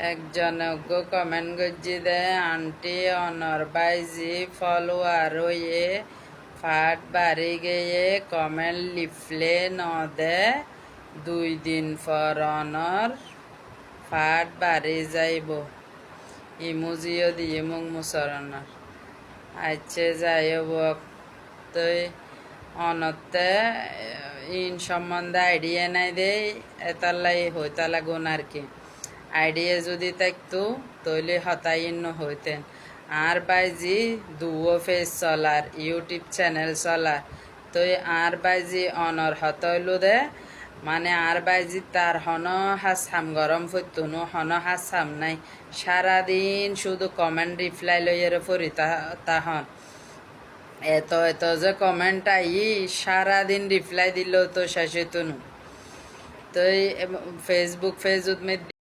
একজন কমেন্ট করছি দে আন্টি অনর বাইজি ফলোয়ার হয়ে ফাট বাড়ি গিয়ে কমেন্ট লিফলে ন দে 2 দিন পর অনর ফাট বাড়ি যাইব ইমুজিও দিয়ে মুখ মুসরণর আচ্ছা যাই হোক তুই অনতে ইন সম্বন্ধে আইডিয়া নাই দে এতালাই হইতালা গুণ আর কি আইডিয়া যদি থাকতো তৈলে হতাইন হইতেন আর বাইজি দুও ফেস চলার ইউটিউব চ্যানেল চলার তুই আর বাইজি অনর হতইলো দে মানে আর বাইজি তার হন হাসাম গরম ফুতুনো হন হাসাম নাই সারাদিন শুধু কমেন্ট রিপ্লাই লইয়ের পরি তাহন এত এত যে কমেন্ট আই সারাদিন রিপ্লাই দিল তো শেষ হইতো তো ফেসবুক মে